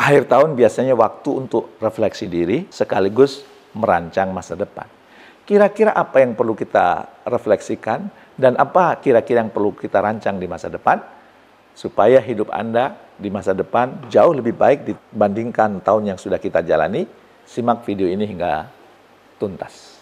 Akhir tahun biasanya waktu untuk refleksi diri sekaligus merancang masa depan. Kira-kira apa yang perlu kita refleksikan dan apa kira-kira yang perlu kita rancang di masa depan supaya hidup Anda di masa depan jauh lebih baik dibandingkan tahun yang sudah kita jalani. Simak video ini hingga tuntas.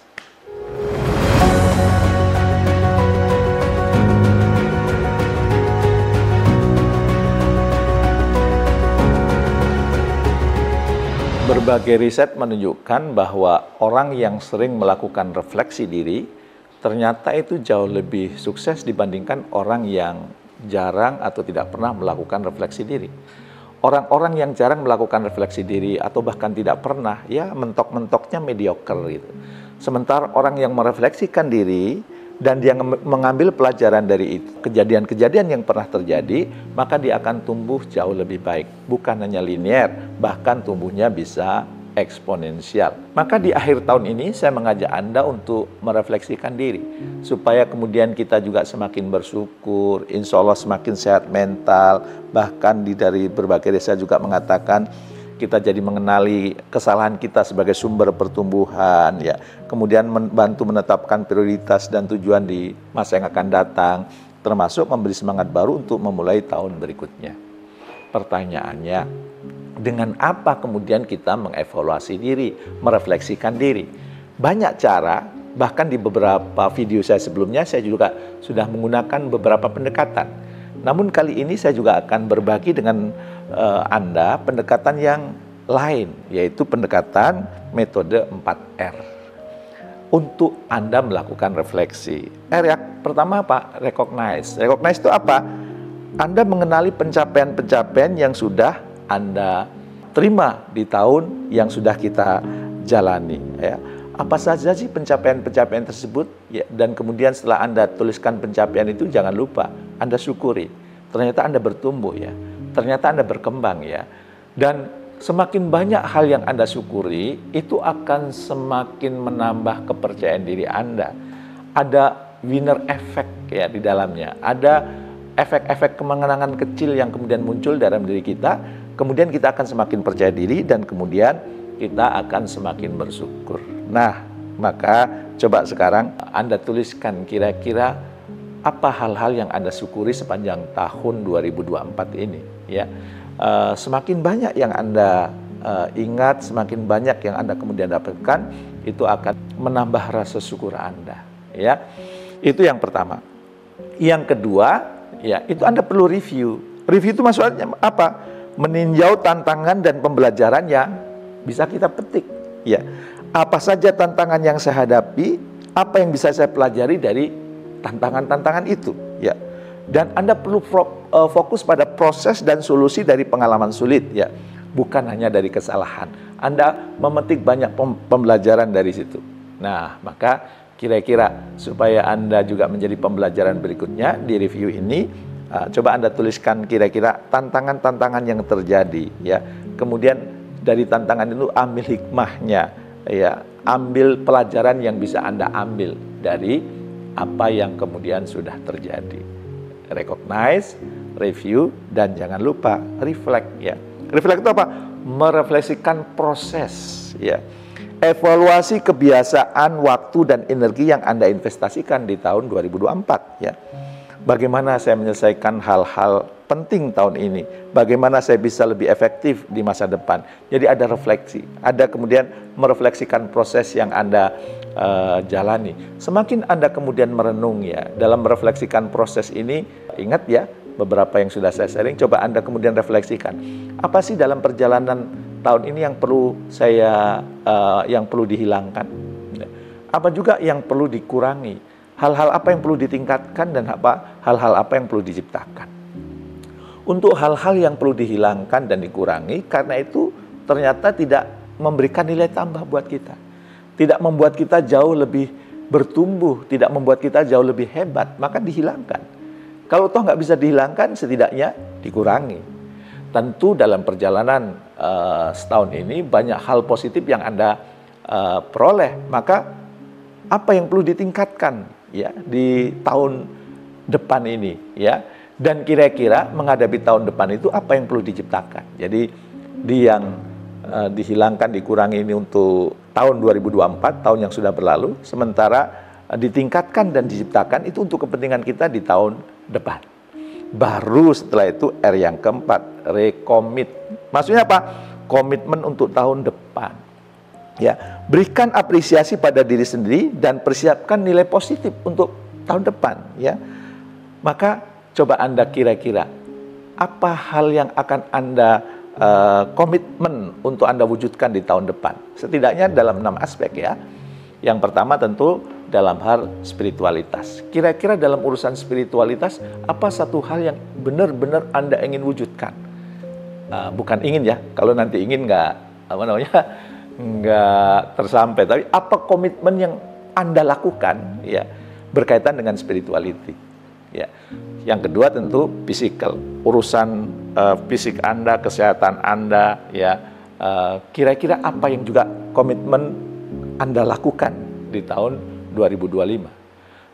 Berbagai riset menunjukkan bahwa orang yang sering melakukan refleksi diri ternyata itu jauh lebih sukses dibandingkan orang yang jarang atau tidak pernah melakukan refleksi diri. Orang-orang yang jarang melakukan refleksi diri atau bahkan tidak pernah, ya mentok-mentoknya mediocre gitu. Sementara orang yang merefleksikan diri dan dia mengambil pelajaran dari itu, kejadian-kejadian yang pernah terjadi, maka dia akan tumbuh jauh lebih baik. Bukan hanya linear, bahkan tumbuhnya bisa eksponensial. Maka di akhir tahun ini saya mengajak Anda untuk merefleksikan diri, supaya kemudian kita juga semakin bersyukur, insya Allah semakin sehat mental, bahkan dari berbagai riset juga mengatakan kita jadi mengenali kesalahan kita sebagai sumber pertumbuhan, ya. Kemudian membantu menetapkan prioritas dan tujuan di masa yang akan datang, termasuk memberi semangat baru untuk memulai tahun berikutnya. Pertanyaannya, dengan apa kemudian kita mengevaluasi diri, merefleksikan diri? Banyak cara, bahkan di beberapa video saya sebelumnya saya juga sudah menggunakan beberapa pendekatan. Namun kali ini saya juga akan berbagi dengan Anda pendekatan yang lain, yaitu pendekatan metode 4R. Untuk Anda melakukan refleksi. R yang pertama apa? Recognize. Recognize itu apa? Anda mengenali pencapaian-pencapaian yang sudah Anda terima di tahun yang sudah kita jalani. Ya. Apa saja sih pencapaian-pencapaian tersebut? Ya, dan kemudian setelah Anda tuliskan pencapaian itu, jangan lupa Anda syukuri. Ternyata Anda bertumbuh ya. Ternyata Anda berkembang ya. Dan semakin banyak hal yang Anda syukuri, itu akan semakin menambah kepercayaan diri Anda. Ada winner effect ya di dalamnya. Ada efek-efek kemenangan kecil yang kemudian muncul dalam diri kita. Kemudian kita akan semakin percaya diri dan kemudian kita akan semakin bersyukur. Nah, maka coba sekarang Anda tuliskan kira-kira apa hal-hal yang Anda syukuri sepanjang tahun 2024 ini, ya. Semakin banyak yang Anda ingat, semakin banyak yang Anda kemudian dapatkan, itu akan menambah rasa syukur Anda, ya. Itu yang pertama. Yang kedua, ya, itu Anda perlu review. Review itu maksudnya apa? Meninjau tantangan dan pembelajaran yang bisa kita petik, ya. Apa saja tantangan yang saya hadapi, apa yang bisa saya pelajari dari tantangan-tantangan itu, ya. Dan Anda perlu fokus pada proses dan solusi dari pengalaman sulit, ya. Bukan hanya dari kesalahan. Anda memetik banyak pembelajaran dari situ. Nah, maka kira-kira supaya Anda juga menjadi pembelajaran berikutnya di review ini, coba Anda tuliskan kira-kira tantangan-tantangan yang terjadi, ya. Kemudian dari tantangan itu ambil hikmahnya, ya. Ambil pelajaran yang bisa Anda ambil dari apa yang kemudian sudah terjadi. Recognize, review, dan jangan lupa reflect, ya. Reflect itu apa? Merefleksikan proses, ya. Evaluasi kebiasaan, waktu, dan energi yang Anda investasikan di tahun 2024, ya. Bagaimana saya menyelesaikan hal-hal penting tahun ini? Bagaimana saya bisa lebih efektif di masa depan? Jadi ada refleksi, ada kemudian merefleksikan proses yang Anda jalani. Semakin Anda kemudian merenung ya dalam merefleksikan proses ini, ingat ya beberapa yang sudah saya sharing, coba Anda kemudian refleksikan. Apa sih dalam perjalanan tahun ini yang perlu yang perlu dihilangkan? Apa juga yang perlu dikurangi? Hal-hal apa yang perlu ditingkatkan dan hal-hal apa yang perlu diciptakan? Untuk hal-hal yang perlu dihilangkan dan dikurangi, karena itu ternyata tidak memberikan nilai tambah buat kita. Tidak membuat kita jauh lebih bertumbuh, tidak membuat kita jauh lebih hebat, maka dihilangkan. Kalau toh nggak bisa dihilangkan, setidaknya dikurangi. Tentu dalam perjalanan setahun ini banyak hal positif yang Anda peroleh, maka apa yang perlu ditingkatkan ya di tahun depan ini, ya. Dan kira-kira menghadapi tahun depan itu apa yang perlu diciptakan. Jadi yang dihilangkan, dikurangi ini untuk tahun 2024, tahun yang sudah berlalu, sementara ditingkatkan dan diciptakan itu untuk kepentingan kita di tahun depan. Baru setelah itu R yang keempat, recommit. Maksudnya apa? Komitmen untuk tahun depan. Ya, berikan apresiasi pada diri sendiri dan persiapkan nilai positif untuk tahun depan, ya. Maka coba Anda kira-kira apa hal yang akan Anda komitmen untuk Anda wujudkan di tahun depan. Setidaknya dalam 6 aspek, ya. Yang pertama tentu dalam hal spiritualitas. Kira-kira dalam urusan spiritualitas, apa satu hal yang benar-benar Anda ingin wujudkan? Bukan ingin, ya, kalau nanti ingin nggak tersampai. Tapi apa komitmen yang Anda lakukan, ya, berkaitan dengan spirituality. Ya. Yang kedua tentu physical, urusan fisik Anda, kesehatan Anda, ya. Kira-kira apa yang juga komitmen Anda lakukan di tahun 2025,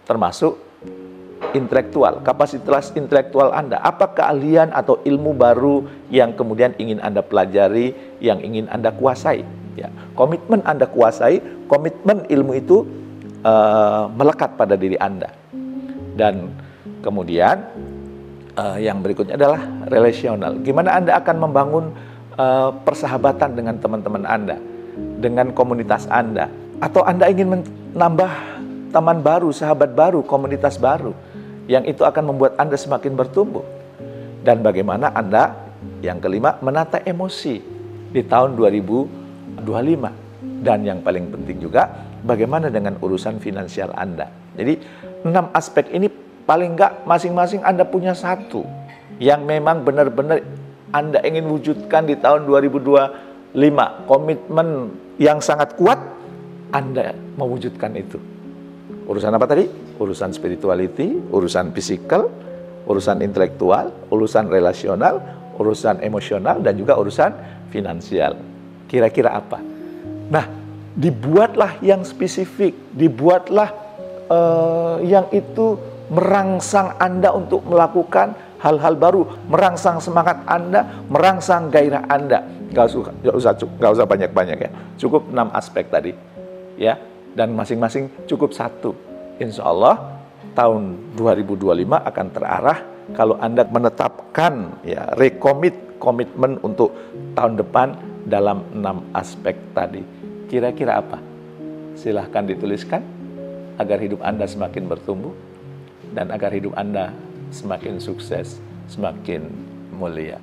termasuk intelektual, kapasitas intelektual Anda. Apa keahlian atau ilmu baru yang kemudian ingin Anda pelajari, yang ingin Anda kuasai? Ya. Komitmen Anda kuasai, komitmen ilmu itu melekat pada diri Anda. Dan kemudian yang berikutnya adalah relasional. Gimana Anda akan membangun persahabatan dengan teman-teman Anda, dengan komunitas Anda, atau Anda ingin menambah teman baru, sahabat baru, komunitas baru, yang itu akan membuat Anda semakin bertumbuh. Dan bagaimana Anda, yang kelima, menata emosi di tahun 2025. Dan yang paling penting juga, bagaimana dengan urusan finansial Anda. Jadi 6 aspek ini paling enggak masing-masing Anda punya satu yang memang benar-benar Anda ingin wujudkan di tahun 2025. Komitmen yang sangat kuat, Anda mewujudkan itu. Urusan apa tadi? Urusan spirituality, urusan physical, urusan intelektual, urusan relasional, urusan emosional, dan juga urusan finansial. Kira-kira apa? Nah, dibuatlah yang spesifik, dibuatlah yang itu merangsang Anda untuk melakukan hal-hal baru, merangsang semangat Anda, merangsang gairah Anda. Gak usah banyak-banyak, ya. Cukup 6 aspek tadi, ya. Dan masing-masing cukup satu. Insya Allah tahun 2025 akan terarah kalau Anda menetapkan, ya, komitmen untuk tahun depan dalam 6 aspek tadi. Kira-kira apa? Silahkan dituliskan agar hidup Anda semakin bertumbuh dan agar hidup Anda semakin sukses, semakin mulia.